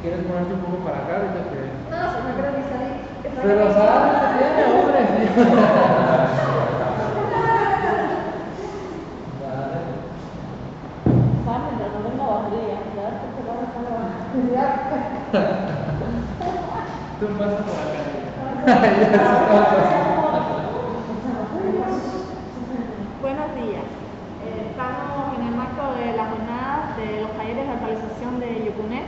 quieres ponerte un poco para acá, ahorita que... No, si no creo que salí. Pero sabes que tiene, hombre, sí. Vale. Vale, pero no tengo batería. Ya te va a dejar la batería. Tú pasa por acá. Buenos días. Estamos en el marco de la jornada de los talleres de actualización de Yucunet.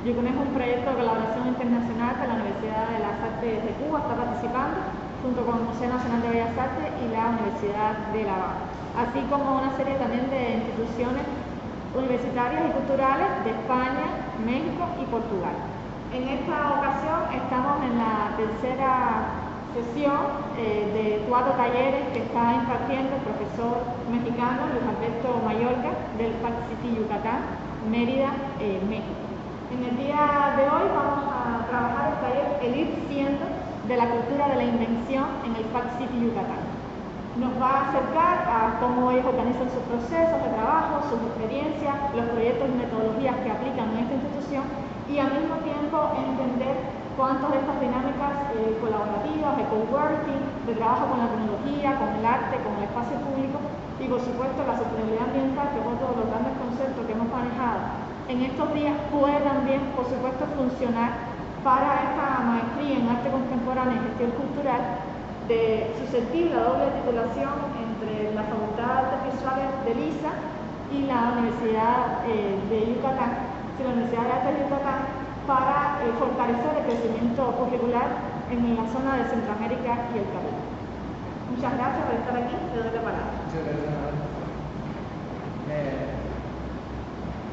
Yucunet es un proyecto de colaboración internacional que la Universidad de las Artes de Cuba está participando, junto con el Museo Nacional de Bellas Artes y la Universidad de La Habana, así como una serie también de instituciones universitarias y culturales de España, México y Portugal. En esta ocasión estamos en la tercera sesión de 4 talleres que está impartiendo el profesor mexicano Luis Alberto Mayorga del Fact City Yucatán, Mérida, México. En el día de hoy vamos a trabajar el taller El ir siendo de la cultura de la invención en el Fact City Yucatán. Nos va a acercar a cómo ellos organizan sus procesos de trabajo, sus experiencias, los proyectos y metodologías que aplican en esta institución y al mismo tiempo entender cuántas de estas dinámicas colaborativas, de coworking, de trabajo con la tecnología, con el arte, con el espacio público y por supuesto la sostenibilidad ambiental, que es otro de los grandes conceptos que hemos manejado en estos días, puede también por supuesto funcionar para esta maestría en arte contemporáneo y gestión cultural susceptible a doble titulación entre la Facultad de Artes Visuales de Lisa y la Universidad de Yucatán, la Universidad de Artes de Yucatán, para fortalecer el crecimiento curricular en la zona de Centroamérica y el Caribe. Muchas gracias por estar aquí, te doy la palabra. Muchas gracias.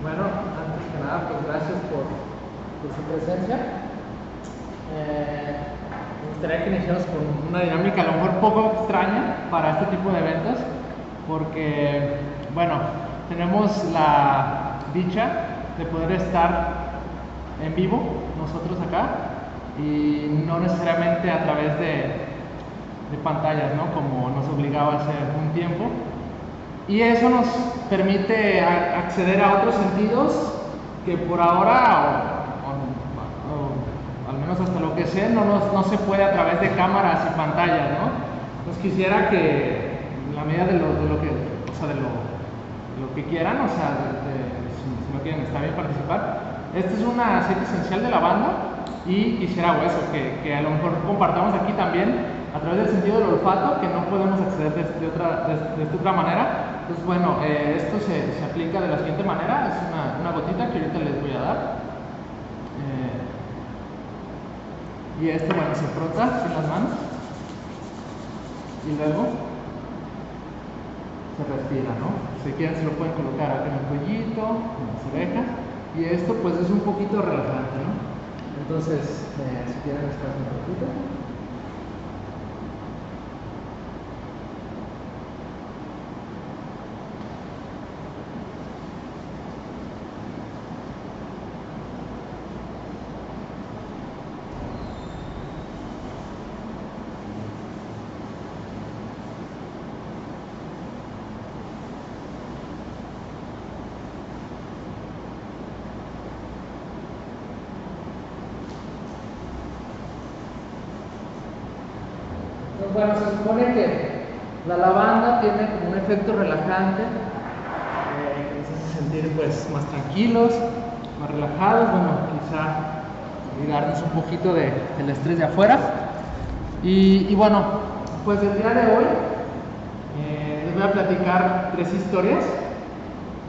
Bueno, antes que nada, pues gracias por su presencia. Me gustaría que iniciáramos con una dinámica a lo mejor poco extraña para este tipo de eventos, porque, bueno, tenemos la dicha de poder estar en vivo nosotros acá y no necesariamente a través de pantallas, ¿no? Como nos obligaba hace un tiempo, y eso nos permite acceder a otros sentidos que por ahora o al menos hasta lo que sé no se puede a través de cámaras y pantallas, ¿no? Pues quisiera que en la medida de lo que quieran, o sea, si no quieren, está bien participar. Esta es una serie esencial de la banda y quisiera eso, que a lo mejor compartamos aquí también a través del sentido del olfato, que no podemos acceder de esta otra manera. Pues bueno, esto se aplica de la siguiente manera, es una gotita que ahorita les voy a dar. Y esto, bueno, se frota en las manos y luego se respira, ¿no? Si quieren se lo pueden colocar acá en el cuellito, en las orejas. Y esto pues es un poquito relajante, ¿no? Entonces, si quieren descansar un poquito. Bueno, se supone que la lavanda tiene como un efecto relajante, que nos hace sentir pues más tranquilos, más relajados, bueno, quizá olvidarnos un poquito del estrés de afuera. Y bueno, pues el día de hoy les voy a platicar 3 historias,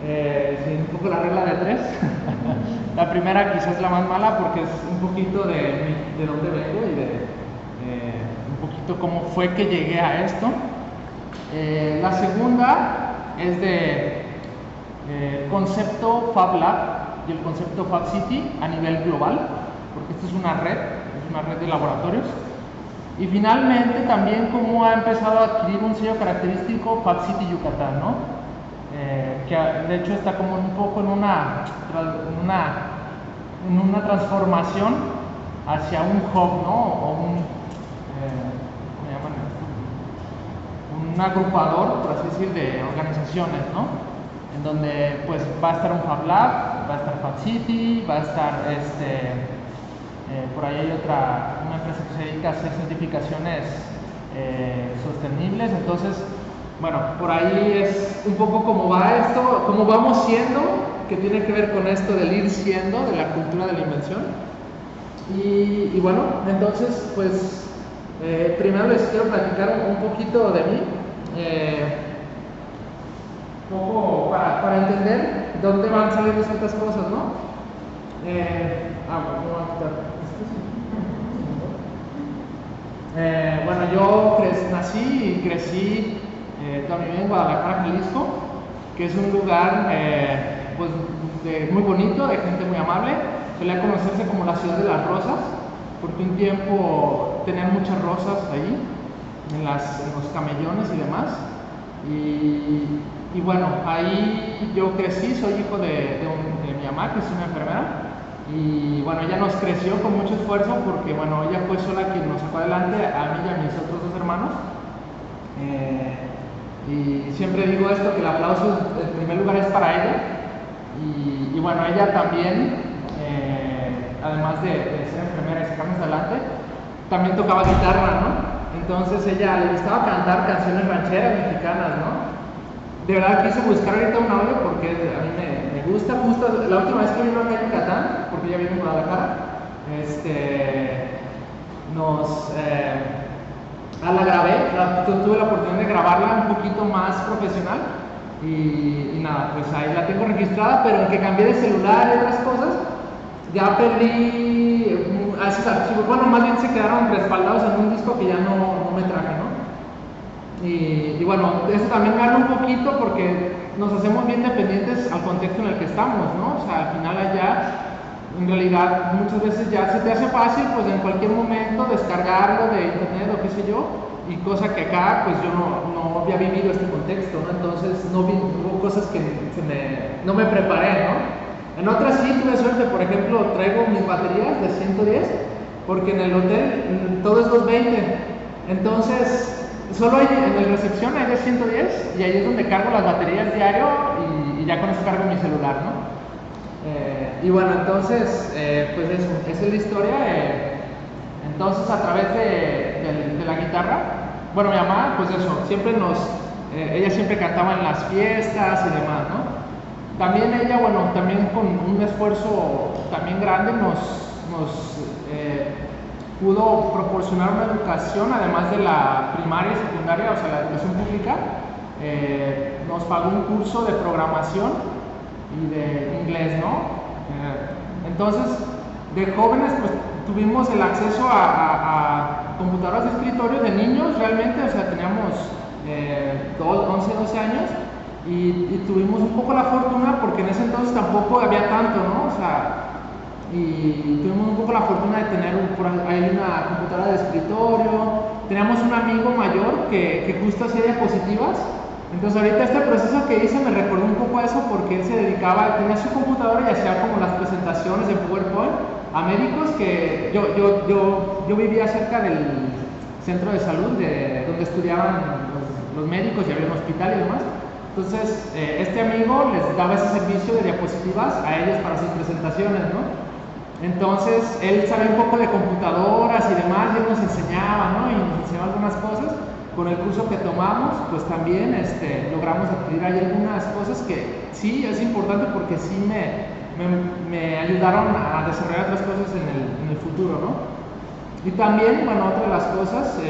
un poco la regla de 3. La primera quizás la más mala porque es un poquito de dónde vengo y de un poquito cómo fue que llegué a esto. La segunda es de concepto Fab Lab y el concepto Fab City a nivel global, porque esta es una red de laboratorios. Y finalmente también cómo ha empezado a adquirir un sello característico Fab City Yucatán, ¿no? Que de hecho está como un poco en una transformación hacia un hub, ¿no? O un agrupador, por así decir, de organizaciones, ¿no? En donde pues va a estar un Fab Lab, va a estar Fan City, va a estar por ahí hay una empresa que se dedica a hacer certificaciones sostenibles. Entonces, bueno, por ahí es un poco cómo va esto, cómo vamos siendo, que tiene que ver con esto del ir siendo, de la cultura de la invención. Y bueno, entonces, pues, primero les quiero platicar un poquito de mí, un poco para entender dónde van saliendo ciertas cosas, ¿no? Bueno, voy a quitar bueno, yo nací y crecí toda mi vida en Guadalajara, Jalisco, que es un lugar pues, muy bonito, de gente muy amable. Solía conocerse como la ciudad de las rosas, porque un tiempo tenían muchas rosas ahí, en los camellones y demás. Y bueno, ahí yo crecí, soy hijo de mi mamá, que es una enfermera. Y bueno, ella nos creció con mucho esfuerzo porque bueno, ella fue sola quien nos sacó adelante, a mí y a mis otros dos hermanos. Y siempre digo esto, que el aplauso en primer lugar es para ella. Y bueno, ella también, además de ser enfermera y sacarnos adelante, también tocaba guitarra, ¿no? Entonces ella le gustaba cantar canciones rancheras mexicanas, ¿no? De verdad quise buscar ahorita un audio porque a mí me gusta. Justo la última vez que vino acá en Yucatán, porque ella vive en Guadalajara, la grabé, tuve la oportunidad de grabarla un poquito más profesional y nada, pues ahí la tengo registrada, pero en que cambié de celular y otras cosas, ya perdí esos archivos. Bueno, más bien se quedaron respaldados en un disco que ya no me traje, ¿no? Y bueno, eso también me habla un poquito porque nos hacemos bien dependientes al contexto en el que estamos, ¿no? O sea, al final allá, en realidad, muchas veces ya se te hace fácil, pues en cualquier momento descargarlo de internet o qué sé yo, y cosa que acá, pues yo no había vivido este contexto, ¿no? Entonces hubo cosas que no me preparé, ¿no? En otras sí tuve suerte, por ejemplo, traigo mis baterías de 110, porque en el hotel todo es 220, entonces solo en la recepción hay de 110 y ahí es donde cargo las baterías diario y ya con eso cargo mi celular, ¿no? Y bueno, entonces, pues eso, esa es la historia. Entonces, a través de la guitarra, bueno, mi mamá, pues eso, ella siempre cantaba en las fiestas y demás, ¿no? También ella, bueno, también con un esfuerzo también grande nos pudo proporcionar una educación, además de la primaria y secundaria, o sea, la educación pública. Nos pagó un curso de programación y de inglés, ¿no? Entonces, de jóvenes, pues tuvimos el acceso a computadoras de escritorio de niños, realmente, o sea, teníamos 11, 12 años y tuvimos un poco la fortuna, porque en ese entonces tampoco había tanto, ¿no? O sea, y tuvimos un poco la fortuna de tener ahí una computadora de escritorio. Teníamos un amigo mayor que justo hacía diapositivas. Entonces ahorita este proceso que hice me recordó un poco a eso, porque él se dedicaba, tenía su computadora y hacía como las presentaciones de PowerPoint a médicos. Que yo vivía cerca del centro de salud donde estudiaban los médicos, y había un hospital y demás. Entonces este amigo les daba ese servicio de diapositivas a ellos para sus presentaciones, ¿no? Entonces él sabía un poco de computadoras y demás, y él nos enseñaba, ¿no? Y nos enseñaba algunas cosas. Con el curso que tomamos, pues también logramos adquirir ahí algunas cosas que sí es importante, porque sí me ayudaron a desarrollar otras cosas en el futuro, ¿no? Y también, bueno, otra de las cosas,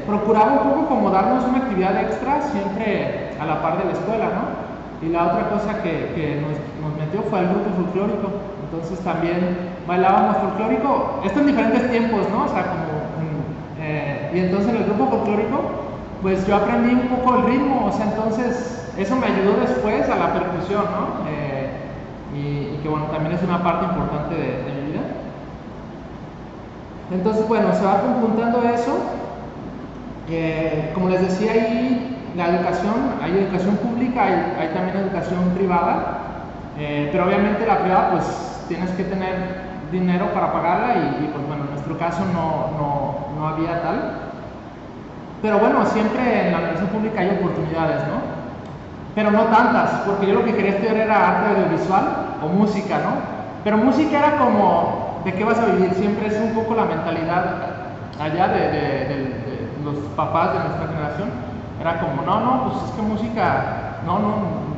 procuraba un poco como darnos una actividad extra siempre a la par de la escuela, ¿no? Y la otra cosa que nos metió fue el grupo folclórico. Entonces también bailábamos folclórico, esto en diferentes tiempos, ¿no? O sea, y entonces en el grupo folclórico, pues yo aprendí un poco el ritmo, o sea, entonces eso me ayudó después a la percusión, ¿no? Y que bueno, también es una parte importante de mi vida. Entonces, bueno, se va conjuntando eso. Como les decía, ahí la educación, hay educación pública, hay también educación privada, pero obviamente la privada, pues tienes que tener dinero para pagarla, y pues bueno, en nuestro caso no había tal. Pero bueno, siempre en la universidad pública hay oportunidades, ¿no? Pero no tantas, porque yo lo que quería estudiar era arte audiovisual, o música, ¿no? Pero música era como, ¿de qué vas a vivir? Siempre es un poco la mentalidad allá de los papás de nuestra generación. Era como, no, pues es que música, no,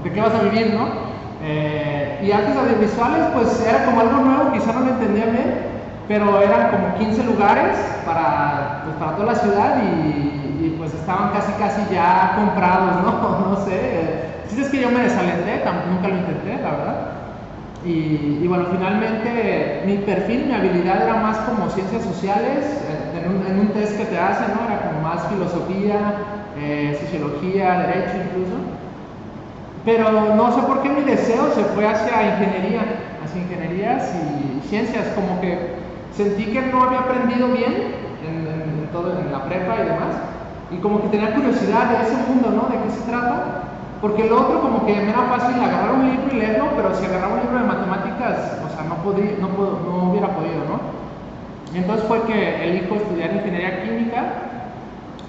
¿de qué vas a vivir, no? Y artes audiovisuales, pues era como algo nuevo, quizá no lo entendía bien, pero eran como 15 lugares para toda la ciudad y pues estaban casi ya comprados, ¿no? No sé. Sí, es que yo me desalenté, nunca lo intenté, la verdad. Y bueno, finalmente mi perfil, mi habilidad era más como ciencias sociales, en un test que te hacen, ¿no? Era como más filosofía, sociología, derecho incluso. Pero no sé por qué mi deseo se fue hacia ingenierías y ciencias, como que sentí que no había aprendido bien en la prepa y demás, y como que tenía curiosidad de ese mundo, ¿no? De qué se trata, porque lo otro como que me era fácil agarrar un libro y leerlo, pero si agarraba un libro de matemáticas, o sea, no hubiera podido, ¿no? Y entonces fue que elijo estudiar ingeniería química,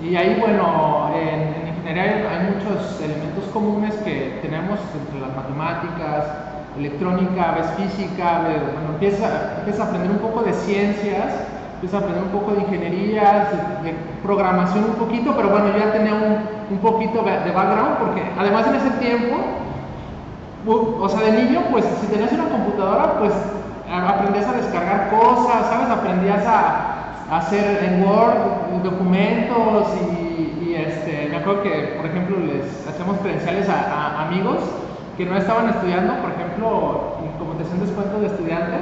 y ahí, bueno, en ingeniería hay muchos elementos comunes que tenemos entre las matemáticas, electrónica, ves física, bueno, empiezas a aprender un poco de ciencias, empiezas a aprender un poco de ingeniería, de programación un poquito, pero bueno, yo ya tenía un poquito de background, porque además en ese tiempo, o sea, de niño, pues si tenías una computadora, pues aprendías a descargar cosas, ¿sabes? Aprendías a hacer en Word documentos me acuerdo que, por ejemplo, les hacíamos credenciales a amigos que no estaban estudiando, por ejemplo, como te hacían descuento de estudiante,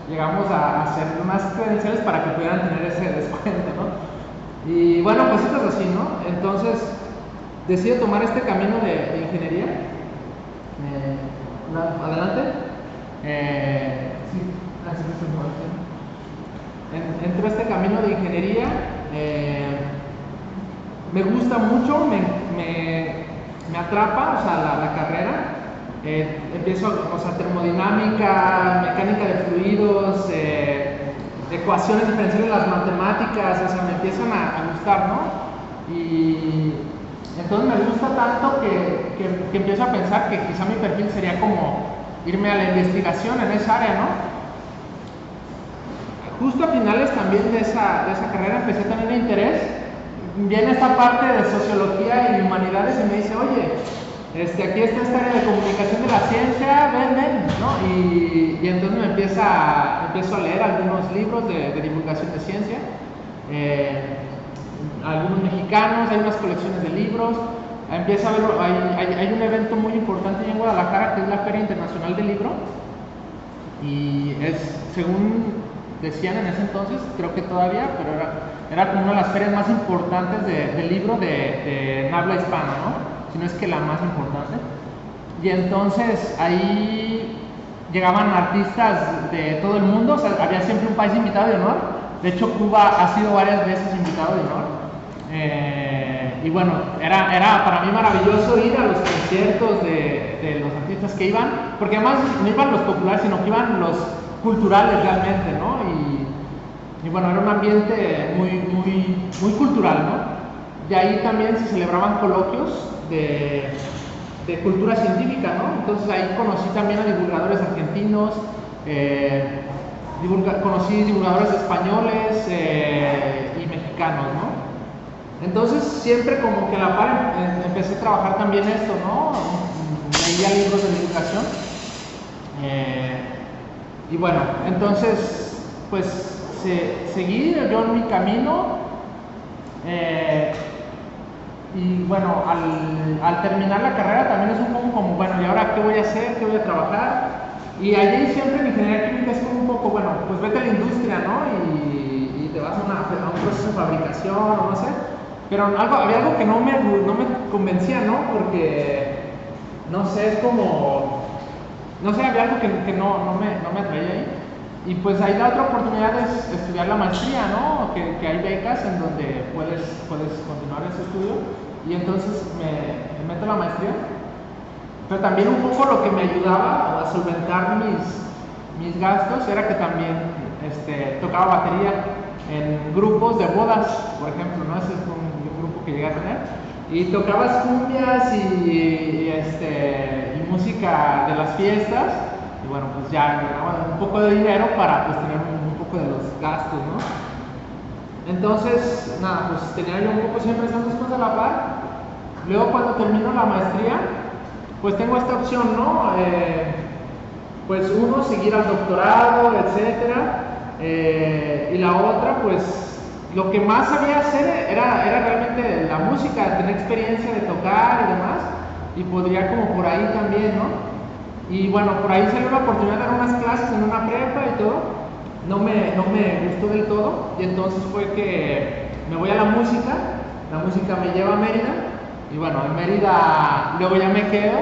llegamos a hacer unas credenciales para que pudieran tener ese descuento, ¿no? Y bueno, pues esto es así, ¿no? Entonces, decido tomar este camino de ingeniería. Adelante. Sí, así es. Entro a este camino de ingeniería. Me gusta mucho, me atrapa, o sea, la carrera. Empiezo, o sea, termodinámica, mecánica de fluidos, ecuaciones diferenciales de las matemáticas, o sea, me empiezan a gustar, ¿no? Y entonces me gusta tanto que empiezo a pensar que quizá mi perfil sería como irme a la investigación en esa área, ¿no? Justo a finales también de esa carrera empecé a tener interés. Viene esta parte de sociología y humanidades y me dice, oye, aquí está esta área de comunicación de la ciencia, ven, ¿no? Y entonces empiezo a leer algunos libros de divulgación de ciencia, algunos mexicanos, hay unas colecciones de libros, empiezo a ver, hay un evento muy importante en Guadalajara que es la Feria Internacional del Libro, y según decían en ese entonces, creo que todavía, pero era como una de las ferias más importantes de libro en habla hispana, ¿no? Si no es que la más importante. Y entonces ahí llegaban artistas de todo el mundo, o sea, había siempre un país invitado de honor. De hecho, Cuba ha sido varias veces invitado de honor. Y bueno, era para mí maravilloso ir a los conciertos de los artistas que iban, porque además no iban los populares, sino que iban los culturales realmente, ¿no? Y bueno, era un ambiente muy cultural, ¿no? De ahí también se celebraban coloquios de cultura científica, ¿no? Entonces ahí conocí también a divulgadores argentinos, conocí divulgadores españoles y mexicanos, ¿no? Entonces siempre como que a la par empecé a trabajar también esto, ¿no? Leía libros de divulgación. Y bueno, entonces, pues seguí yo en mi camino. Y bueno, al terminar la carrera también es un poco como, bueno, ¿y ahora qué voy a hacer? ¿Qué voy a trabajar? Y allí siempre en ingeniería química es como un poco, bueno, pues vete a la industria, ¿no? Y te vas a un proceso de fabricación o no sé. Pero había algo que no me convencía, ¿no? Porque, no sé, es como, no sé, había algo que no me atraía ahí. Y pues ahí la otra oportunidad es estudiar la maestría, ¿no? Que hay becas en donde puedes continuar ese estudio. Y entonces me meto a la maestría. Pero también un poco lo que me ayudaba a solventar mis gastos era que también tocaba batería en grupos de bodas, por ejemplo, ¿no? Ese es un grupo que llegué a tener. Y tocabas cumbias y música de las fiestas. bueno, pues ya ganaba un poco de dinero para pues tener un poco de los gastos, ¿no? Entonces, nada, pues tenía yo un poco siempre esas dos cosas a la par. Luego cuando termino la maestría, pues tengo esta opción, ¿no? Pues uno, seguir al doctorado, etcétera. Y la otra, pues lo que más sabía hacer era realmente la música, tener experiencia de tocar y demás. Y podría como por ahí también, ¿no? Y bueno, por ahí salió la oportunidad de dar unas clases en una prepa y todo. No me gustó del todo. Y entonces fue que me voy a la música me lleva a Mérida. Y bueno, en Mérida luego ya me quedo.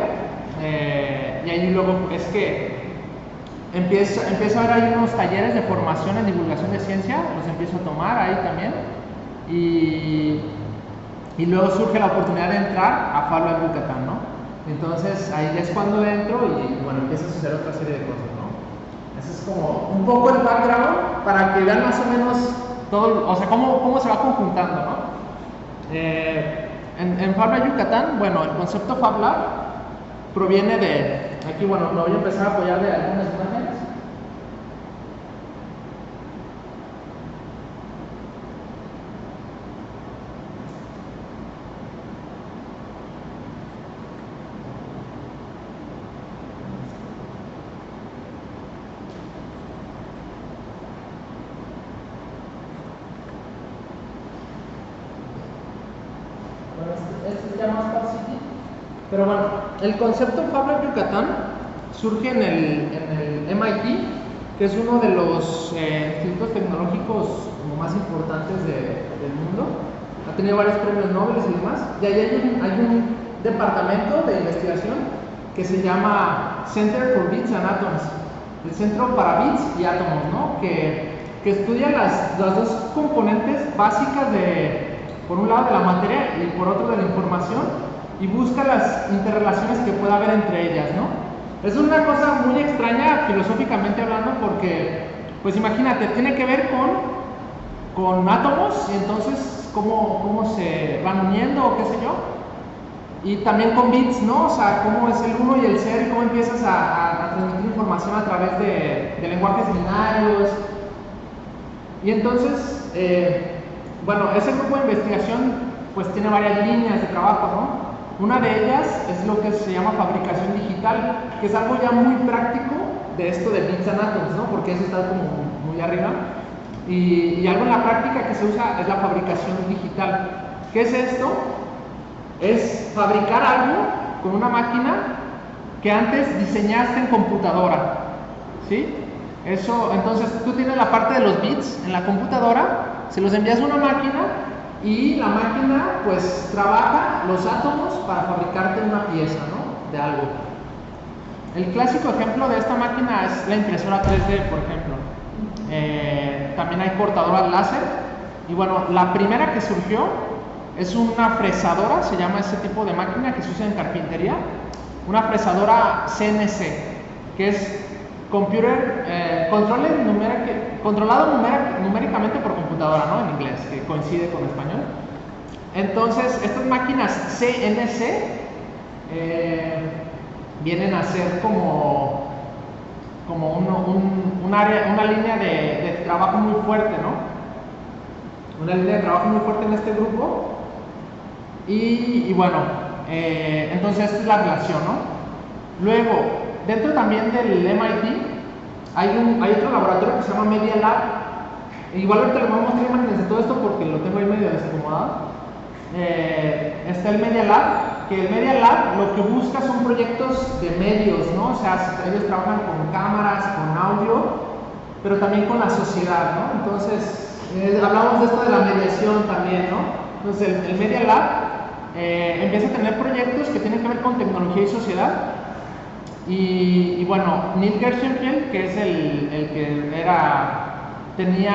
Y ahí luego es que empiezo a ver ahí unos talleres de formación en divulgación de ciencia. Los empiezo a tomar ahí también. Y luego surge la oportunidad de entrar a Fab Lab Yucatán, ¿no? Entonces ahí es cuando entro y bueno, empieza a suceder otra serie de cosas, ¿no? Ese es como un poco el background para que vean más o menos todo, o sea, cómo se va conjuntando, ¿no? En Fab Lab Yucatán, bueno, el concepto Fab Lab proviene de, aquí bueno, me voy a empezar a apoyar de algunas imágenes. Este se llama Star City. Pero bueno, el concepto Fab Lab Yucatán surge en el MIT, que es uno de los institutos tecnológicos como más importantes del mundo. Ha tenido varios premios Nobel y demás. Y ahí hay un departamento de investigación que se llama Center for Bits and Atoms, el Centro para Bits y Átomos, ¿no? Que estudia las dos componentes básicas por un lado de la materia y por otro de la información, y busca las interrelaciones que pueda haber entre ellas, ¿no? Es una cosa muy extraña filosóficamente hablando porque, pues imagínate, tiene que ver con átomos y entonces cómo se van uniendo o qué sé yo, y también con bits, ¿no? O sea, cómo es el 1 y el 0 y cómo empiezas a transmitir información a través de lenguajes binarios. Y entonces, bueno, ese grupo de investigación pues tiene varias líneas de trabajo, ¿no? Una de ellas es lo que se llama fabricación digital, que es algo ya muy práctico de esto de bits and atoms, ¿no? Porque eso está como muy arriba. Y algo en la práctica que se usa es la fabricación digital. ¿Qué es esto? Es fabricar algo con una máquina que antes diseñaste en computadora, ¿sí? Eso, entonces tú tienes la parte de los bits en la computadora, se los envías a una máquina y la máquina pues trabaja los átomos para fabricarte una pieza, ¿no? De algo. El clásico ejemplo de esta máquina es la impresora 3D, por ejemplo. También hay cortadoras láser. Y bueno, la primera que surgió es una fresadora, se llama ese tipo de máquina que se usa en carpintería. Una fresadora CNC, que es controlado numéricamente por computadora, ¿no? En inglés, que coincide con español. Entonces, estas máquinas CNC vienen a ser como una línea de trabajo muy fuerte, ¿no? Una línea de trabajo muy fuerte en este grupo. Y bueno, entonces esta es la relación, ¿no? Luego, dentro también del MIT hay otro laboratorio que se llama Media Lab. Igual ahorita les voy a mostrar imágenes de todo esto porque lo tengo ahí medio desacomodado. Está el Media Lab, que el Media Lab lo que busca son proyectos de medios, ¿no? O sea, ellos trabajan con cámaras, con audio, pero también con la sociedad, ¿no? Entonces, hablamos de esto de la mediación también, ¿no? Entonces, el Media Lab empieza a tener proyectos que tienen que ver con tecnología y sociedad. Y bueno, Neil Gershenfeld, que es el que tiene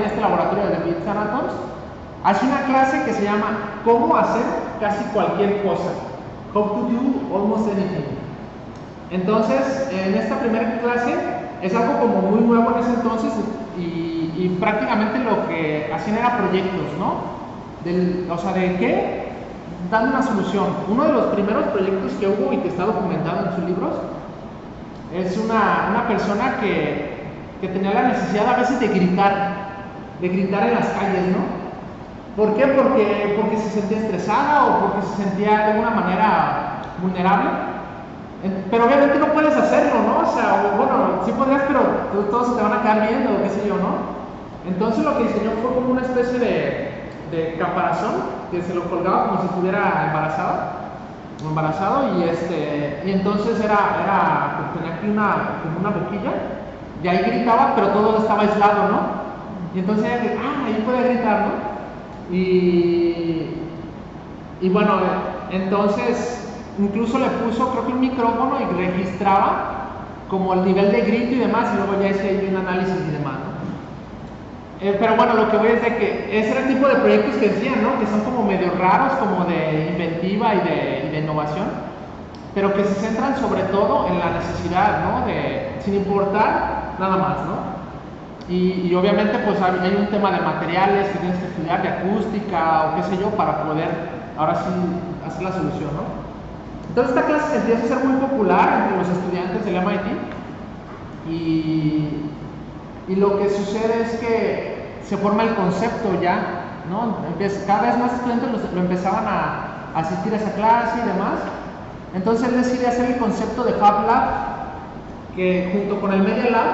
este laboratorio de Bits and Atoms, hace una clase que se llama ¿Cómo hacer casi cualquier cosa? How to do almost anything. Entonces, en esta primera clase es algo como muy nuevo en ese entonces y prácticamente lo que hacían era proyectos, ¿no? O sea, ¿de qué? Dando una solución. Uno de los primeros proyectos que hubo y que está documentado en sus libros es una persona que tenía la necesidad a veces de gritar en las calles, ¿no? ¿Por qué? Porque se sentía estresada o porque se sentía de alguna manera vulnerable. Pero obviamente no puedes hacerlo, ¿no? O sea, bueno, sí podrías, pero todos se te van a quedar viendo, o qué sé yo, ¿no? Entonces lo que diseñó fue como una especie de caparazón que se lo colgaba como si estuviera embarazado y entonces tenía aquí como una boquilla y ahí gritaba, pero todo estaba aislado, ¿no? Y entonces ella, ahí puede gritar, ¿no? Y bueno, entonces incluso le puso creo que un micrófono y registraba como el nivel de grito y demás, y luego ya hice ahí un análisis y demás, ¿no? Pero bueno, lo que voy es de que ese era el tipo de proyectos que decían, ¿no? Que son como medio raros, como de inventiva y de innovación, pero que se centran sobre todo en la necesidad, ¿no? Sin importar nada más, ¿no? Y obviamente pues hay un tema de materiales que tienes que estudiar, de acústica o qué sé yo, para poder ahora sí hacer la solución, ¿no? Entonces esta clase se empieza a ser muy popular entre los estudiantes del MIT y lo que sucede es que se forma el concepto ya, ¿no? Cada vez más estudiantes lo empezaban a asistir a esa clase y demás. Entonces él decide hacer el concepto de Fab Lab, que junto con el Media Lab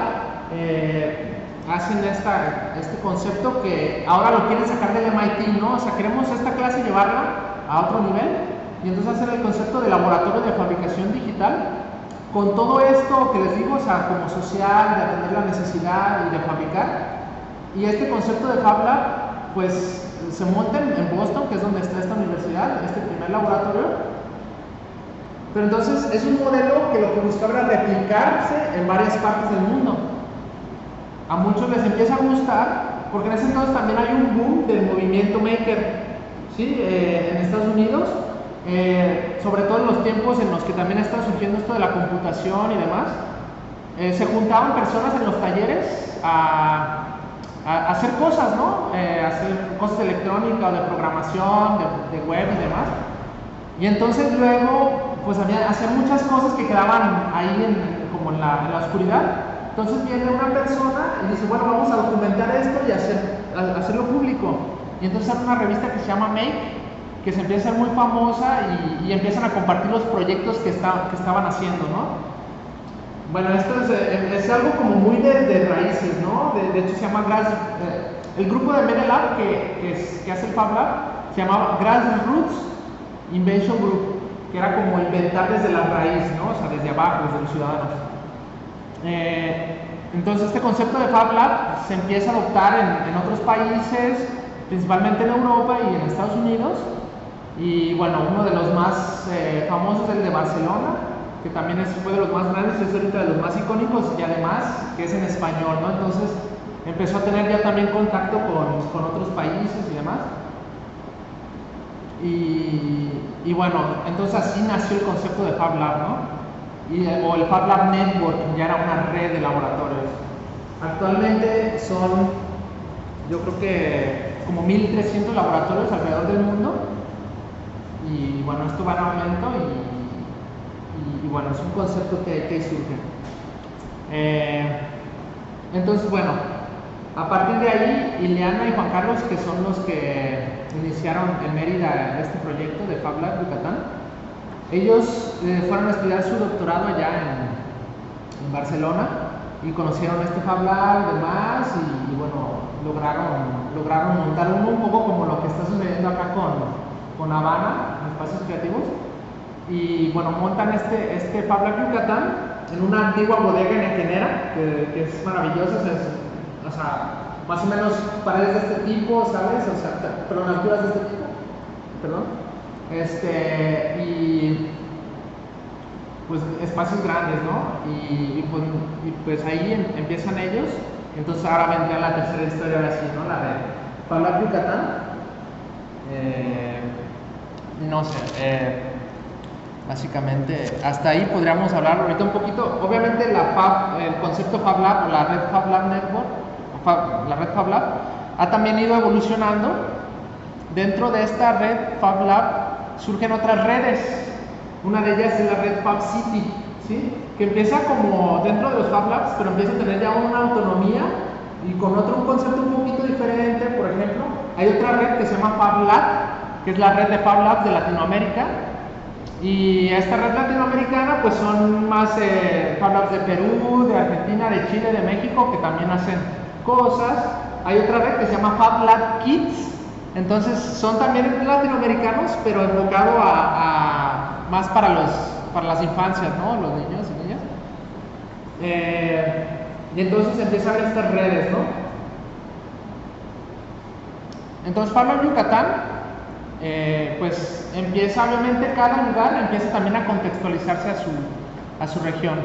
hacen este concepto que ahora lo quieren sacar del MIT, ¿no? O sea, queremos esta clase llevarla a otro nivel y entonces hacer el concepto de laboratorio de fabricación digital con todo esto que les digo, o sea, como social, de atender la necesidad y de fabricar. Y este concepto de Fab Lab, pues se monta en Boston, que es donde está esta universidad, este primer laboratorio. Pero entonces es un modelo que lo que buscaba era replicarse en varias partes del mundo. A muchos les empieza a gustar, porque en ese entonces también hay un boom del movimiento maker, ¿sí? En Estados Unidos, sobre todo en los tiempos en los que también está surgiendo esto de la computación y demás, se juntaban personas en los talleres a hacer cosas, ¿no? Hacer cosas de electrónica o de programación, de web y demás. Y entonces luego, pues hacer muchas cosas que quedaban ahí como en la oscuridad. Entonces viene una persona y dice, bueno, vamos a documentar esto y hacerlo público. Y entonces hay una revista que se llama Make, que se empieza a ser muy famosa y empiezan a compartir los proyectos que estaban haciendo, ¿no? Bueno, esto es algo como muy de raíces, ¿no? De hecho se llama el grupo de Media Lab que hace el Fab Lab se llamaba Grassroots Invention Group, que era como inventar desde la raíz, ¿no? O sea, desde abajo, desde los ciudadanos. Entonces este concepto de Fab Lab se empieza a adoptar en otros países, principalmente en Europa y en Estados Unidos. Y bueno, uno de los más famosos es el de Barcelona, que también fue de los más grandes, es ahorita de los más icónicos y además que es en español, ¿no? Entonces empezó a tener ya también contacto con otros países y demás. Y bueno, entonces así nació el concepto de Fab Lab, ¿no? O el Fab Lab Network, ya era una red de laboratorios. Actualmente son, yo creo que como 1.300 laboratorios alrededor del mundo. Y bueno, esto va en aumento y bueno, es un concepto que surge. Entonces, bueno, a partir de ahí, Ileana y Juan Carlos, que son los que iniciaron en Mérida este proyecto de Fab Lab Yucatán, ellos fueron a estudiar su doctorado allá en Barcelona y conocieron este Fab Lab y demás y bueno, lograron montar un poco como lo que está sucediendo acá con Habana, Espacios Creativos, y bueno, montan este Fab Lab Yucatán en una antigua bodega nequenera que es maravillosa, o sea, más o menos paredes de este tipo, ¿sabes? O sea, perdón, alturas de este tipo, perdón. Y pues espacios grandes, ¿no? Y pues ahí empiezan ellos. Entonces ahora vendría la tercera historia, ahora sí, ¿no? La de Fab Lab Yucatán. No sé, básicamente hasta ahí podríamos hablar ahorita un poquito. Obviamente el concepto Fab Lab o la red Fab Lab Network, la red Fab Lab, ha también ido evolucionando. Dentro de esta red Fab Lab surgen otras redes. Una de ellas es la red Fab City, ¿sí? que empieza como dentro de los Fab Labs, pero empieza a tener ya una autonomía y con un concepto un poquito diferente. Por ejemplo, hay otra red que se llama Fab Lab, que es la red de Fab Labs de Latinoamérica. Y esta red latinoamericana pues son más Fab Labs de Perú, de Argentina, de Chile, de México, que también hacen cosas. Hay otra red que se llama Fab Lab Kids, entonces son también latinoamericanos, pero enfocado más para las infancias, ¿no? Los niños y niñas. Y entonces empieza a haber estas redes, ¿no? Entonces Fab Lab Yucatán, pues empieza, obviamente cada lugar empieza también a contextualizarse a su región.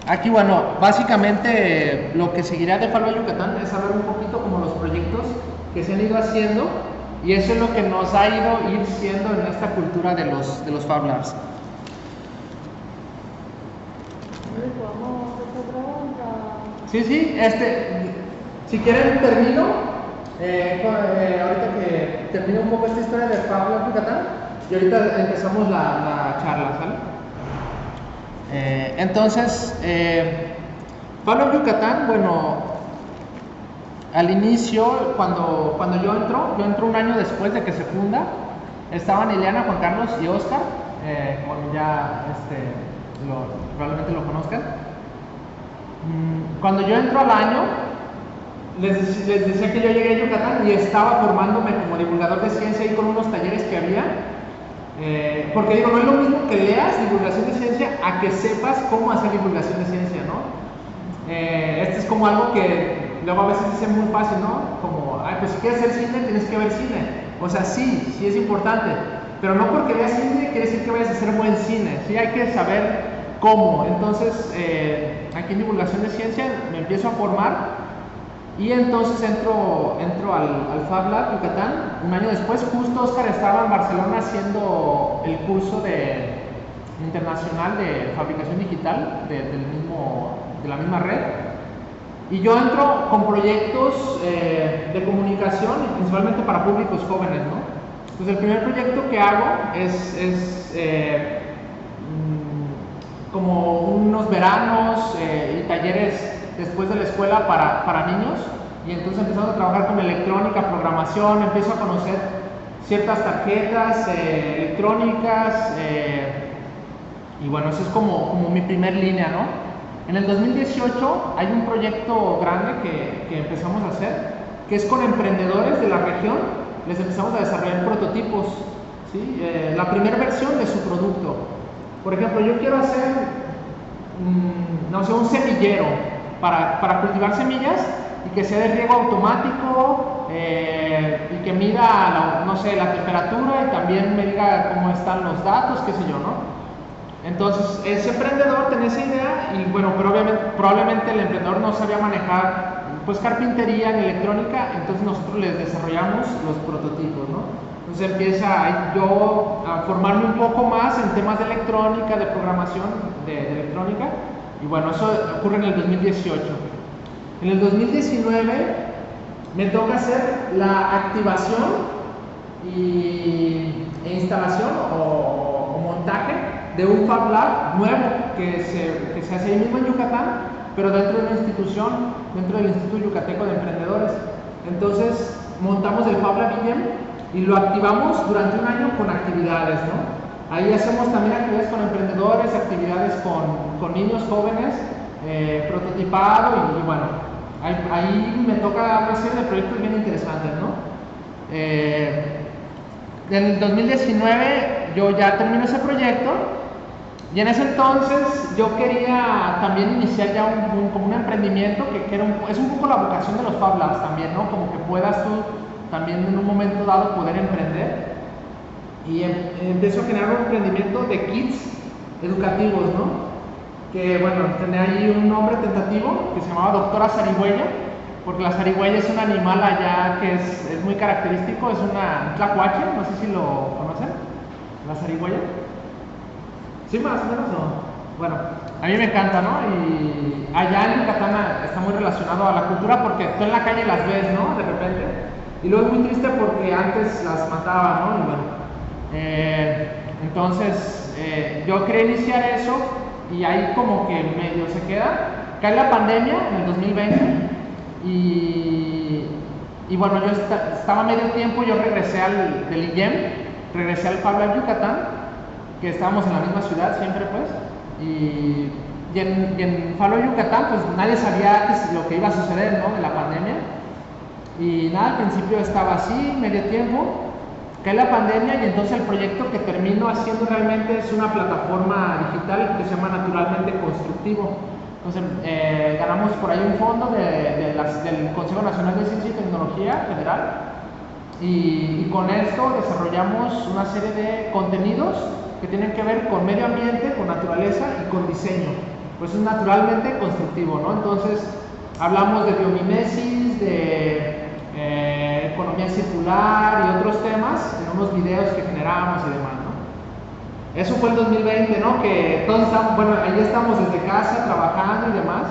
Aquí, bueno, básicamente lo que seguirá de Fab Lab Yucatán es hablar un poquito como los proyectos que se han ido haciendo, y eso es lo que nos ha ido ir siendo en esta cultura de los Fab Labs. Sí, si quieren termino, ahorita que termino un poco esta historia de Fab Lab Yucatán, y ahorita empezamos la charla, ¿sale? Entonces, Fab Lab Yucatán, bueno, al igual, cuando yo entro un año después de que se funda. Estaban Ileana, Juan Carlos y Oscar, como ya probablemente lo conozcan. Cuando yo entro al año, les decía que yo llegué a Yucatán y estaba formándome como divulgador de ciencia ahí con unos talleres que había. Porque digo, no es lo mismo que leas divulgación de ciencia a que sepas cómo hacer divulgación de ciencia, ¿no? Este es como algo que luego a veces dicen muy fácil, ¿no? Como, pues si quieres hacer cine, tienes que ver cine. O sea, sí es importante, pero no porque veas cine quiere decir que vayas a hacer buen cine. Sí, hay que saber cómo. Entonces, aquí en divulgación de ciencia me empiezo a formar. Y entonces entro al Fab Lab Yucatán. Un año después, justo Oscar estaba en Barcelona haciendo el curso internacional de fabricación digital de la misma red. Y yo entro con proyectos de comunicación, principalmente para públicos jóvenes, ¿no? Entonces el primer proyecto que hago es como unos veranos y talleres después de la escuela para niños, y entonces empezamos a trabajar con electrónica, programación, empiezo a conocer ciertas tarjetas electrónicas, y bueno, eso es como mi primer línea, ¿no? En el 2018 hay un proyecto grande que empezamos a hacer, que es con emprendedores de la región. Les empezamos a desarrollar prototipos, ¿sí? La primera versión de su producto. Por ejemplo, yo quiero hacer, no sé, un semillero para cultivar semillas y que sea de riego automático, y que mida, no sé, la temperatura, y también me diga cómo están los datos, qué sé yo, ¿no? Entonces, ese emprendedor tenía esa idea y bueno, pero probablemente el emprendedor no sabía manejar pues carpintería ni electrónica, entonces nosotros les desarrollamos los prototipos, ¿no? Entonces empieza yo a formarme un poco más en temas de electrónica, de programación de electrónica, y bueno, eso ocurre en el 2018. En el 2019 me toca hacer la activación e instalación o montaje de un Fab Lab nuevo que se hace ahí mismo en Yucatán, pero dentro de una institución, dentro del Instituto Yucateco de Emprendedores. Entonces montamos el Fab Lab IEM y lo activamos durante un año con actividades, ¿no? Ahí hacemos también actividades con emprendedores, actividades con niños jóvenes, prototipado, y bueno, ahí me toca una serie de proyectos bien interesantes, ¿no? En el 2019 yo ya termino ese proyecto. Y en ese entonces yo quería también iniciar ya como un emprendimiento es un poco la vocación de los Fab Labs también, ¿no? Como que puedas tú también en un momento dado poder emprender. Y empiezo a generar un emprendimiento de kits educativos, ¿no? Que bueno, tenía ahí un nombre tentativo que se llamaba Doctora Zarigüeya, porque la zarigüeya es un animal allá que es muy característico, es un tlacuache, no sé si lo conocen, la zarigüeya. Sí, más o menos, no. Bueno, a mí me encanta, ¿no? Y allá en Yucatán está muy relacionado a la cultura porque tú en la calle las ves, ¿no? De repente. Y luego es muy triste porque antes las mataban, ¿no? Y bueno, entonces yo quería iniciar eso y ahí como que medio se queda. Cae la pandemia en el 2020 y bueno, yo estaba medio tiempo, yo regresé del IEM, regresé al Fab Lab Yucatán, que estábamos en la misma ciudad siempre pues, y en Fab Lab Yucatán pues nadie sabía lo que iba a suceder, ¿no? De la pandemia, y nada, al principio estaba así, medio tiempo, cae la pandemia y entonces el proyecto que termino haciendo realmente es una plataforma digital que se llama Naturalmente Constructivo. Entonces, ganamos por ahí un fondo del Consejo Nacional de Ciencia y Tecnología Federal y con esto desarrollamos una serie de contenidos que tienen que ver con medio ambiente, con naturaleza y con diseño. Pues es naturalmente constructivo, ¿no? Entonces, hablamos de biomimesis, de economía circular y otros temas en unos videos que generábamos y demás, ¿no? Eso fue el 2020, ¿no? Que todos estamos, bueno, ahí estamos desde casa trabajando y demás.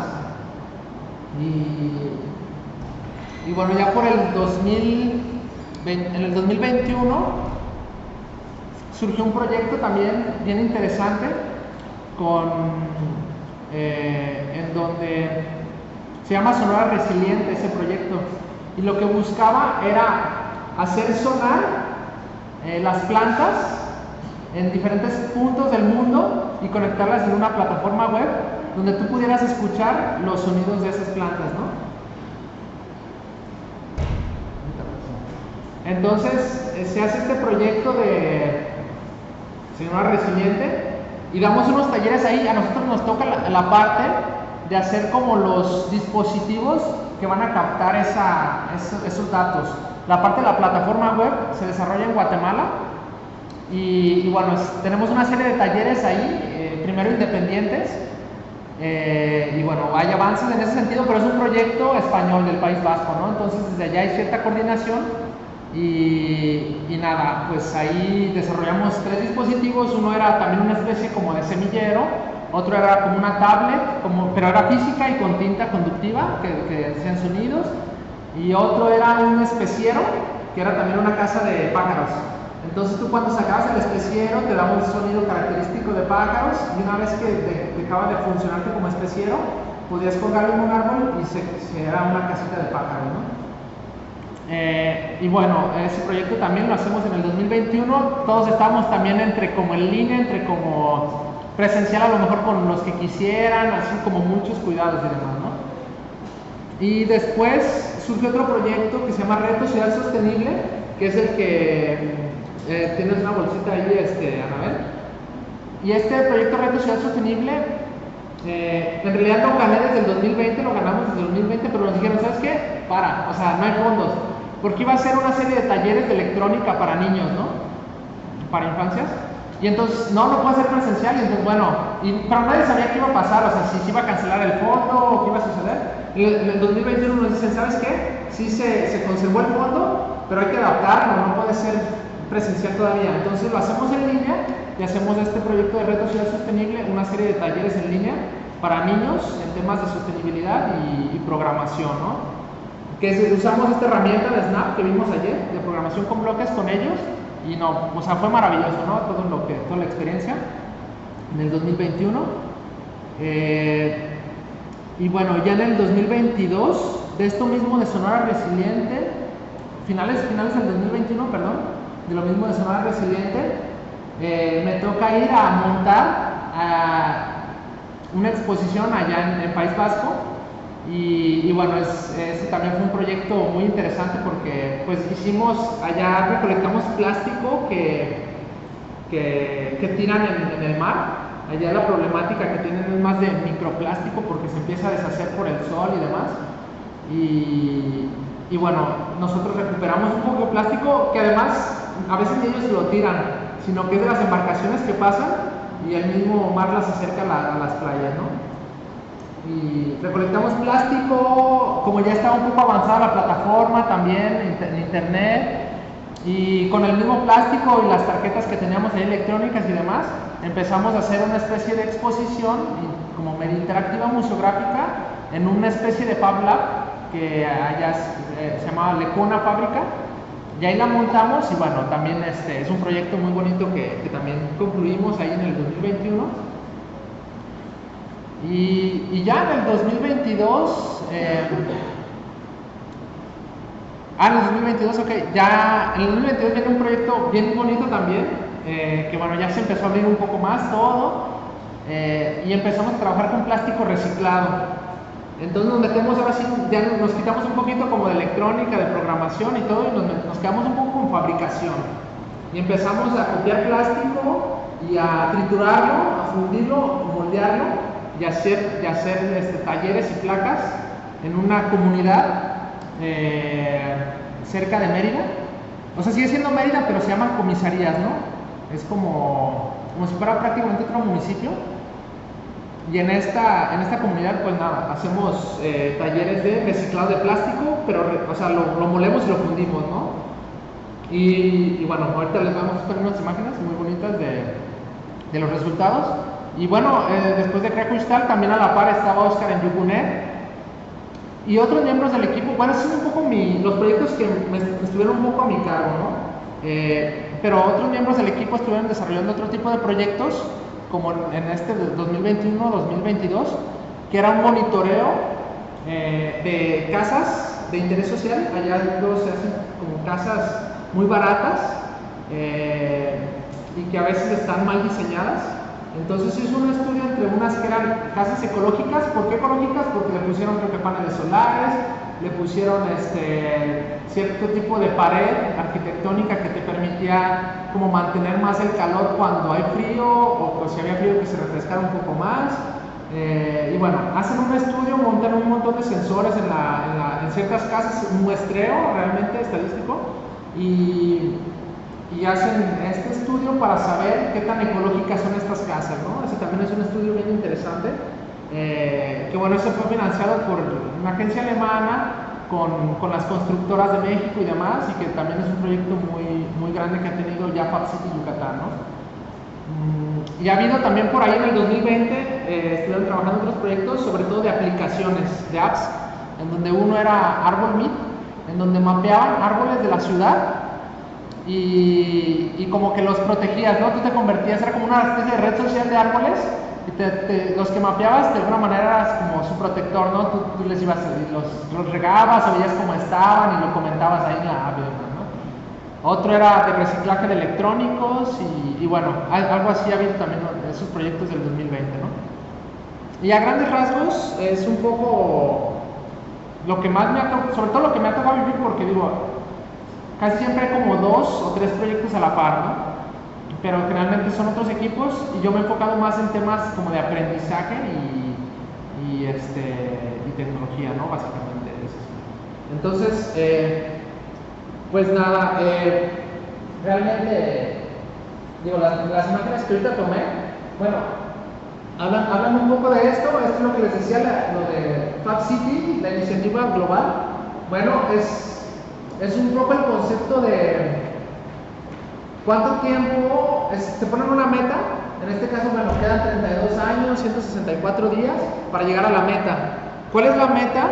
Y bueno, ya por el 2020, en el 2021 surgió un proyecto también bien interesante en donde se llama Sonora Resiliente ese proyecto. Y lo que buscaba era hacer sonar las plantas en diferentes puntos del mundo y conectarlas en una plataforma web donde tú pudieras escuchar los sonidos de esas plantas, ¿no? Entonces se hace este proyecto de Sonora Resiliente y damos unos talleres ahí. A nosotros nos toca la parte de hacer como los dispositivos que van a captar esos datos. La parte de la plataforma web se desarrolla en Guatemala y bueno, tenemos una serie de talleres ahí, primero independientes, y bueno, hay avances en ese sentido, pero es un proyecto español del País Vasco, ¿no? Entonces desde allá hay cierta coordinación y nada, pues ahí desarrollamos 3 dispositivos. Uno era también una especie como de semillero, otro era como una tablet, pero era física y con tinta conductiva que hacían sonidos, y otro era un especiero que era también una casa de pájaros. Entonces tú cuando sacabas el especiero te daba un sonido característico de pájaros y una vez que dejaba de funcionarte como especiero podías colgarlo en un árbol y se era una casita de pájaros, ¿no? Y bueno, ese proyecto también lo hacemos en el 2021. Todos estamos también entre como en línea, entre como presencial a lo mejor con los que quisieran, así como muchos cuidados y demás, ¿no? Y después surgió otro proyecto que se llama Reto Ciudad Sostenible, que es el que tienes una bolsita ahí, Anabel. Y este proyecto Reto Ciudad Sostenible, en realidad lo gané desde el 2020, lo ganamos desde el 2020, pero nos dijeron, ¿sabes qué? O sea, no hay fondos, porque iba a ser una serie de talleres de electrónica para niños, ¿no? Para infancias. Y entonces, no puede ser presencial, y entonces, bueno, pero nadie sabía qué iba a pasar, o sea, si se iba a cancelar el fondo o qué iba a suceder. En el 2021 nos dicen, ¿sabes qué? Sí se conservó el fondo, pero hay que adaptarlo, no puede ser presencial todavía. Entonces lo hacemos en línea y hacemos este proyecto de Reto Ciudad Sostenible, una serie de talleres en línea para niños en temas de sostenibilidad y programación, ¿no? Usamos esta herramienta de Snap que vimos ayer, de programación con bloques con ellos. Y no, o sea, fue maravilloso, ¿no? Toda la experiencia en el 2021. Y bueno, ya en el 2022, de esto mismo de Sonora Resiliente, finales del 2021, perdón, de lo mismo de Sonora Resiliente, me toca ir a montar una exposición allá en País Vasco. Y bueno, ese también fue un proyecto muy interesante porque pues allá recolectamos plástico que tiran en el mar. Allá la problemática que tienen es más de microplástico porque se empieza a deshacer por el sol y demás. Y bueno, nosotros recuperamos un poco de plástico que además a veces ni ellos lo tiran, sino que es de las embarcaciones que pasan y el mismo mar las acerca a las playas, ¿no? Y recolectamos plástico, como ya estaba un poco avanzada la plataforma también en internet, y con el mismo plástico y las tarjetas que teníamos ahí electrónicas y demás, empezamos a hacer una especie de exposición como medio interactiva museográfica en una especie de Fab Lab que allá se llamaba Lecuna Fábrica, Y ahí la montamos y bueno, también es un proyecto muy bonito que también concluimos ahí en el 2021. Y ya en el 2022, en el 2022, ok, ya en el 2022 viene un proyecto bien bonito también, que bueno, ya se empezó a abrir un poco más todo, y empezamos a trabajar con plástico reciclado. Entonces nos metemos ahora sí, ya nos quitamos un poquito como de electrónica, de programación y todo, y nos quedamos un poco con fabricación. Y empezamos a copiar plástico y a triturarlo, a fundirlo, moldearlo y hacer talleres y placas en una comunidad cerca de Mérida. O sea, sigue siendo Mérida, pero se llaman comisarías, ¿no? Es como si fuera prácticamente otro municipio. Y en esta comunidad, pues nada, hacemos talleres de reciclado de plástico, pero o sea, lo molemos y lo fundimos, ¿no? Y bueno, ahorita les vamos a poner unas imágenes muy bonitas de los resultados. Y bueno, después de Crackwistal, también a la par estaba Oscar en Yucunet. Y otros miembros del equipo, bueno, esos son un poco los proyectos que me estuvieron un poco a mi cargo, ¿no? Pero otros miembros del equipo estuvieron desarrollando otro tipo de proyectos, como en este 2021-2022, que era un monitoreo de casas de interés social. Allá luego se hacen como casas muy baratas y que a veces están mal diseñadas. Entonces hizo un estudio entre unas que eran casas ecológicas. ¿Por qué ecológicas? Porque le pusieron, creo que, paneles solares, le pusieron cierto tipo de pared arquitectónica que te permitía como mantener más el calor cuando hay frío, o pues, si había frío que se refrescara un poco más. Y bueno, hacen un estudio, montan un montón de sensores en ciertas casas, un muestreo realmente estadístico, y hacen este estudio para saber qué tan ecológicas son estas casas, ¿no? Ese también es un estudio bien interesante, que bueno, ese fue financiado por una agencia alemana con las constructoras de México y demás, y que también es un proyecto muy, muy grande que ha tenido ya Fab City Yucatán, ¿no? Y ha habido también por ahí en el 2020, estuvieron trabajando en otros proyectos, sobre todo de aplicaciones, de apps, en donde uno era Arbol Meet, en donde mapeaban árboles de la ciudad y como que los protegías, ¿no? Tú te convertías, era como una especie de red social de árboles, y los que mapeabas de alguna manera eras como su protector, ¿no? Tú les ibas, los regabas, o veías cómo estaban y lo comentabas ahí en la app, ¿no? Otro era de reciclaje de electrónicos y bueno, algo así ha habido también en esos proyectos del 2020, ¿no? Y a grandes rasgos es un poco lo que más me ha tocado, sobre todo lo que me ha tocado vivir, porque digo, casi siempre hay como 2 o 3 proyectos a la par, ¿no? Pero generalmente son otros equipos y yo me he enfocado más en temas como de aprendizaje y tecnología, ¿no? Básicamente eso. Entonces, pues nada, realmente, digo, las imágenes que ahorita tomé, bueno, hablan un poco de esto es lo que les decía, lo de Fab City, la iniciativa global. Bueno, es un poco el concepto de cuánto tiempo, se ponen una meta, en este caso, bueno, quedan 32 años, 164 días para llegar a la meta. ¿Cuál es la meta?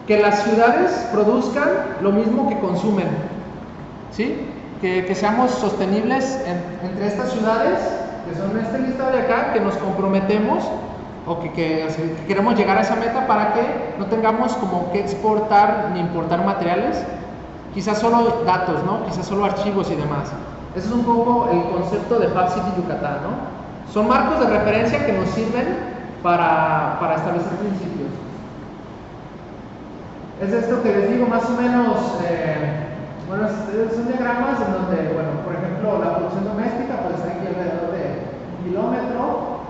Que las ciudades produzcan lo mismo que consumen, ¿sí? Que seamos sostenibles entre estas ciudades, que son este listado de acá, que nos comprometemos o que queremos llegar a esa meta para que no tengamos como que exportar ni importar materiales, quizás solo datos, ¿no? Quizás solo archivos y demás. Ese es un poco el concepto de Fab City Yucatán, ¿no? Son marcos de referencia que nos sirven para establecer principios. Es esto que les digo, más o menos, bueno, son diagramas en donde, bueno, por ejemplo, la producción doméstica pues está aquí alrededor de 1 kilómetro,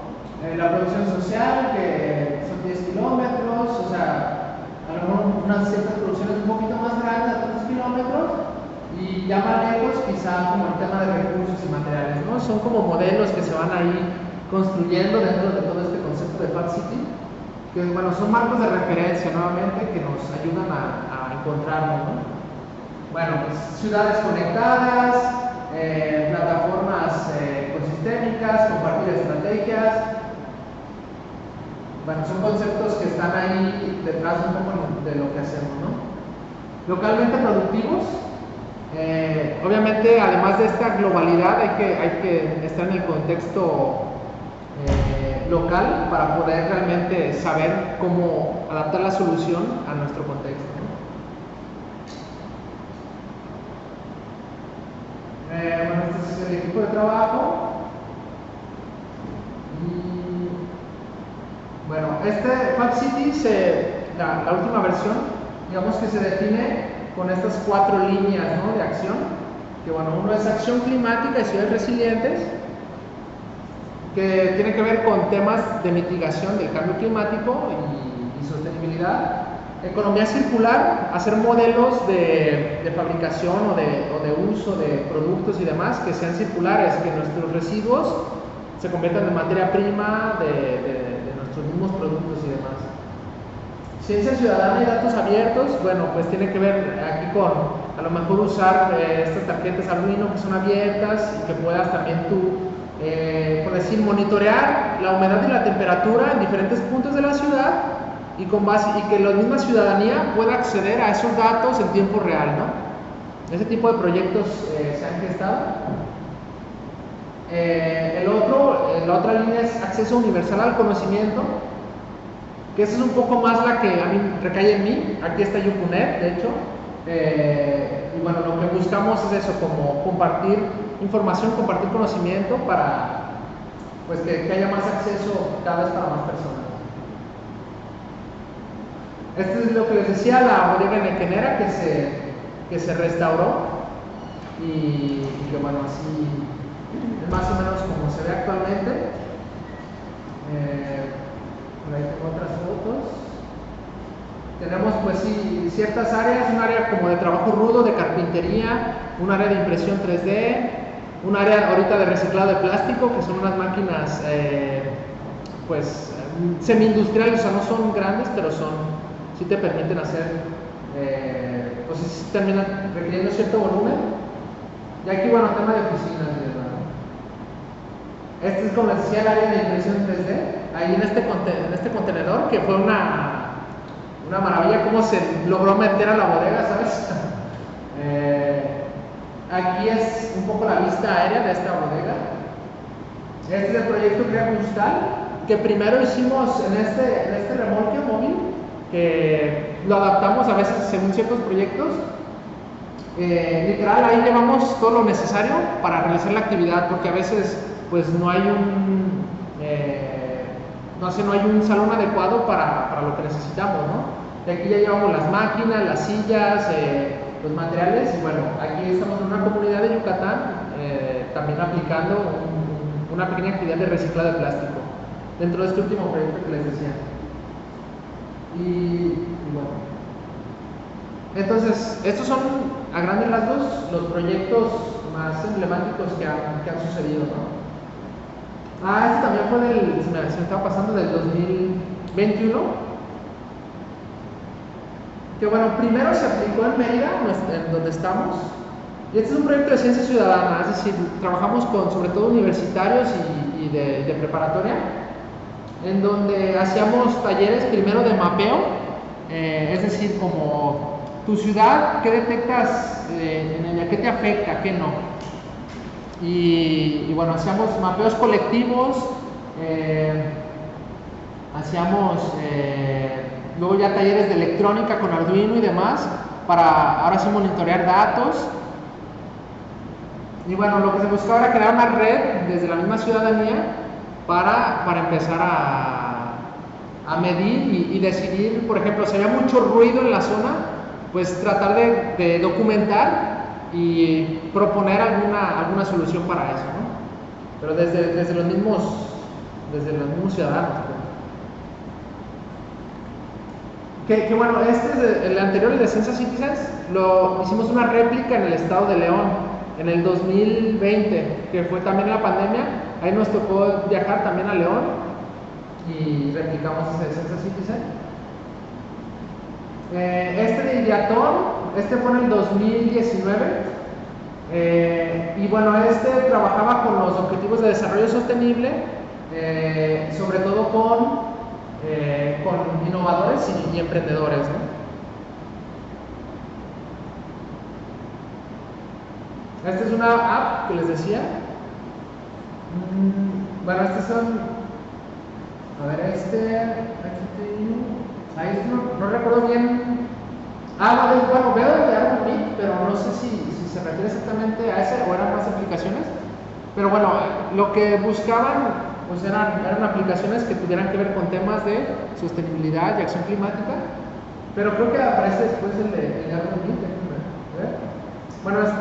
la producción social, que son 10 kilómetros, o sea, a lo mejor unas ciertas producciones un poquito más grandes, a 3 kilómetros, y ya más lejos, quizá como el tema de recursos y materiales, ¿no? Son como modelos que se van ahí construyendo dentro de todo este concepto de Fab City, que bueno, son marcos de referencia nuevamente que nos ayudan a encontrarnos, ¿no? Bueno, pues ciudades conectadas, plataformas ecosistémicas, compartir estrategias. Bueno, son conceptos que están ahí detrás un poco de lo que hacemos, ¿no? Localmente productivos, Obviamente, además de esta globalidad, hay que estar en el contexto local para poder realmente saber cómo adaptar la solución a nuestro contexto, ¿no? Bueno, este es el equipo de trabajo. Y bueno, Fab City, la última versión, digamos que se define con estas 4 líneas, ¿no?, de acción. Que bueno, uno es acción climática y ciudades resilientes, que tiene que ver con temas de mitigación del cambio climático y sostenibilidad. Economía circular, hacer modelos de fabricación o de uso de productos y demás que sean circulares, que nuestros residuos se conviertan en materia prima de nuestros mismos productos y demás. Ciencia ciudadana y datos abiertos, bueno, pues tiene que ver aquí con a lo mejor usar estas tarjetas Arduino que son abiertas y que puedas también tú, por decir, monitorear la humedad y la temperatura en diferentes puntos de la ciudad y que la misma ciudadanía pueda acceder a esos datos en tiempo real, ¿no? Ese tipo de proyectos se han gestado. La otra línea es acceso universal al conocimiento, que esa es un poco más la que a mí recae en mí. Aquí está Yucunet, de hecho, y bueno, lo que buscamos es eso, como compartir información, compartir conocimiento para pues que haya más acceso cada vez para más personas. Esto es lo que les decía, la bodega nequenera que se restauró y que bueno, así es más o menos como se ve actualmente. Por ahí tengo otras fotos. Tenemos pues sí ciertas áreas, un área como de trabajo rudo, de carpintería, un área de impresión 3D, un área ahorita de reciclado de plástico, que son unas máquinas pues semi-industriales, o sea, no son grandes, pero sí te permiten hacer, pues sí terminan requiriendo cierto volumen. Y aquí, bueno, tema de oficinas y demás. Este es, como les decía, el área de impresión 3D, ahí en este contenedor, que fue una maravilla cómo se logró meter a la bodega, ¿sabes? Aquí es un poco la vista aérea de esta bodega. Este es el proyecto Crea Cristal, que primero hicimos en este remolque móvil, que lo adaptamos a veces según ciertos proyectos. Literal, ahí llevamos todo lo necesario para realizar la actividad, porque a veces pues no hay un salón adecuado para lo que necesitamos, ¿no? Y aquí ya llevamos las máquinas, las sillas, los materiales, y bueno, aquí estamos en una comunidad de Yucatán también aplicando una pequeña actividad de reciclado de plástico dentro de este último proyecto que les decía. Y bueno, entonces estos son a grandes rasgos los proyectos más emblemáticos que han sucedido, ¿no? Este también fue se me estaba pasando, del 2021, que bueno, primero se aplicó en Mérida, en donde estamos, y este es un proyecto de ciencia ciudadana, es decir, trabajamos con sobre todo universitarios y de preparatoria, en donde hacíamos talleres primero de mapeo, es decir, como tu ciudad, qué detectas en ella, qué te afecta, qué no. Y bueno, hacíamos mapeos colectivos, hacíamos luego ya talleres de electrónica con Arduino y demás, para ahora sí monitorear datos. Y bueno, lo que se buscaba era crear una red desde la misma ciudadanía para empezar a medir y decidir, por ejemplo, si había mucho ruido en la zona, pues tratar de documentar y proponer alguna solución para eso, ¿no? Pero desde los mismos ciudadanos. Que bueno, el anterior, el de Census Citizens, lo hicimos una réplica en el estado de León en el 2020, que fue también la pandemia. Ahí nos tocó viajar también a León y replicamos ese Census Citizen. De Ideatón, fue en el 2019, y bueno, trabajaba con los objetivos de desarrollo sostenible, sobre todo con innovadores y emprendedores, ¿no? Esta es una app que les decía. Bueno, estas son. A ver, ahí no recuerdo bien. Bueno, veo de Arrow Meet, pero no sé si se refiere exactamente a ese o eran más aplicaciones. Pero bueno, lo que buscaban pues eran aplicaciones que tuvieran que ver con temas de sostenibilidad y acción climática. Pero creo que aparece después el de Arrow Meet. A ver. Bueno, a ver.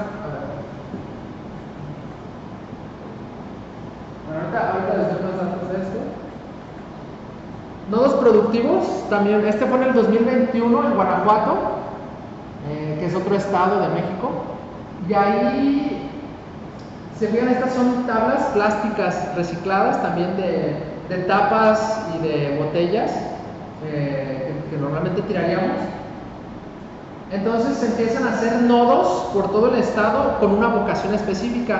Bueno, ahorita les doy más datos de esto. Nodos productivos, también, este fue en el 2021 en Guanajuato, que es otro estado de México, y ahí se fijan, estas son tablas plásticas recicladas, también de tapas y de botellas, que normalmente tiraríamos. Entonces se empiezan a hacer nodos por todo el estado con una vocación específica.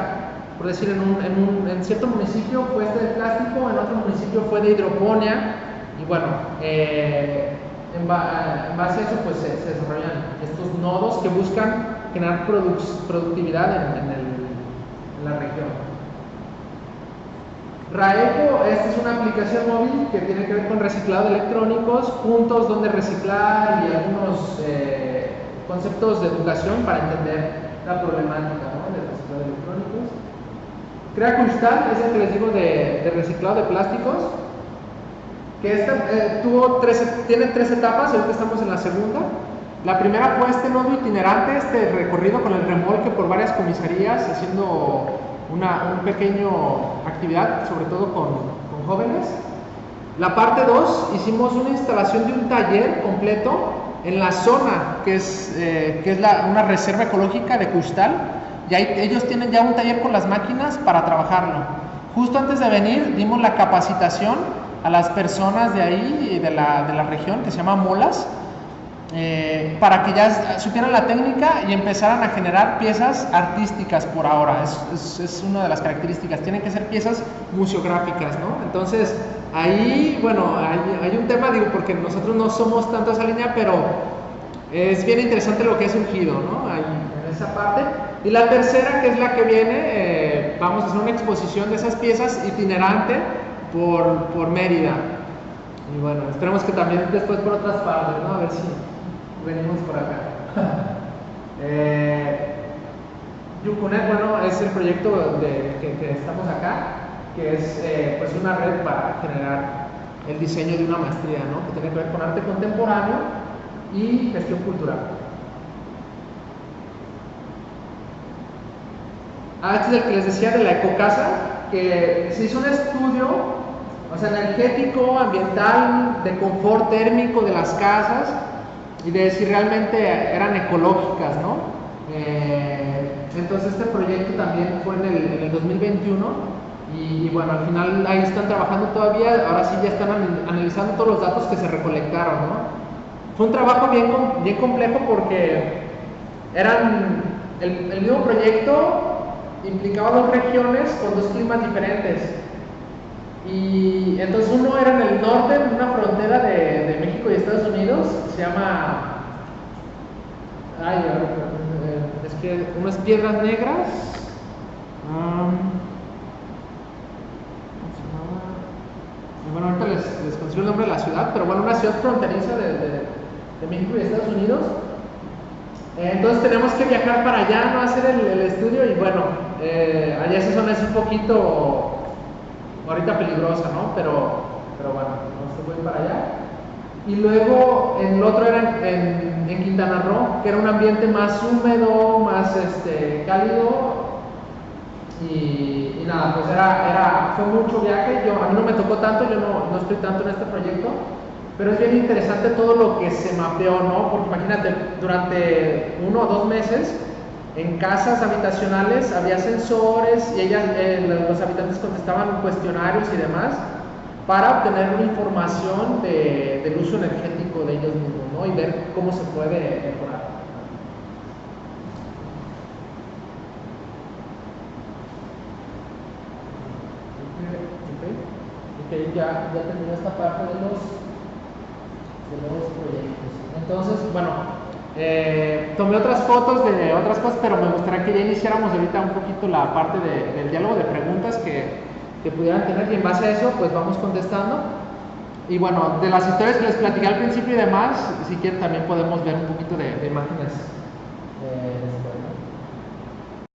Por decir, en cierto municipio fue este de plástico, en otro municipio fue de hidroponía, y bueno, en base a eso pues se desarrollan estos nodos que buscan generar productividad en la región. Raeco, esta es una aplicación móvil que tiene que ver con reciclado de electrónicos, puntos donde reciclar y algunos conceptos de educación para entender la problemática, ¿no?, del reciclado de electrónicos. Crea Cristal es el que les digo de reciclado de plásticos, que tiene 3 etapas, ahorita estamos en la segunda. La primera fue este nodo itinerante, este recorrido con el remolque por varias comisarías, haciendo una pequeña actividad, sobre todo con jóvenes. La parte 2, hicimos una instalación de un taller completo en la zona, que es una reserva ecológica de Cristal, y ahí ellos tienen ya un taller con las máquinas para trabajarlo. Justo antes de venir dimos la capacitación a las personas de ahí, de la región, que se llama Molas, para que ya supieran la técnica y empezaran a generar piezas artísticas por ahora. Es una de las características, tienen que ser piezas museográficas, ¿no? Entonces, ahí, bueno, hay un tema, digo, porque nosotros no somos tanto esa línea, pero es bien interesante lo que ha surgido, ¿no?, ahí, en esa parte. Y la tercera, que es la que viene, vamos a hacer una exposición de esas piezas itinerante por Mérida. Y bueno, esperemos que también después por otras partes, ¿no? A ver si venimos por acá. Yucunet, bueno, es el proyecto que estamos acá, que es pues una red para generar el diseño de una maestría, ¿no?, que tiene que ver con arte contemporáneo y gestión cultural. Este es el que les decía de la ecocasa, que se hizo un estudio, o sea, energético, ambiental, de confort térmico de las casas y de si realmente eran ecológicas, ¿no? Entonces este proyecto también fue en el 2021 y bueno, al final ahí están trabajando todavía, ahora sí ya están analizando todos los datos que se recolectaron, ¿no? Fue un trabajo bien complejo porque el mismo proyecto implicaba 2 regiones con 2 climas diferentes. Y entonces uno era en el norte, en una frontera de México y Estados Unidos, se llama... es que unas Piedras Negras. Bueno, ahorita les consigo el nombre de la ciudad, pero bueno, una ciudad fronteriza de México y Estados Unidos. Entonces tenemos que viajar para allá, ¿no?, hacer el estudio y bueno, allá esa zona es un poquito ahorita peligrosa, ¿no? Pero bueno, no se fue para allá. Y luego el otro era en Quintana Roo, que era un ambiente más húmedo, más cálido y nada, pues fue mucho viaje. A mí no me tocó tanto, yo no estoy tanto en este proyecto, pero es bien interesante todo lo que se mapeó, ¿no? Porque imagínate, durante 1 o 2 meses en casas habitacionales había sensores y los habitantes contestaban cuestionarios y demás para obtener una información del uso energético de ellos mismos, ¿no?, y ver cómo se puede mejorar. Ok, ya terminó esta parte de los proyectos. Entonces, bueno, Tomé otras fotos de otras cosas, pero me gustaría que ya iniciáramos ahorita un poquito la parte del diálogo de preguntas que pudieran tener, y en base a eso pues vamos contestando. Y bueno, de las historias que les platicé al principio y demás, si quieren también podemos ver un poquito de imágenes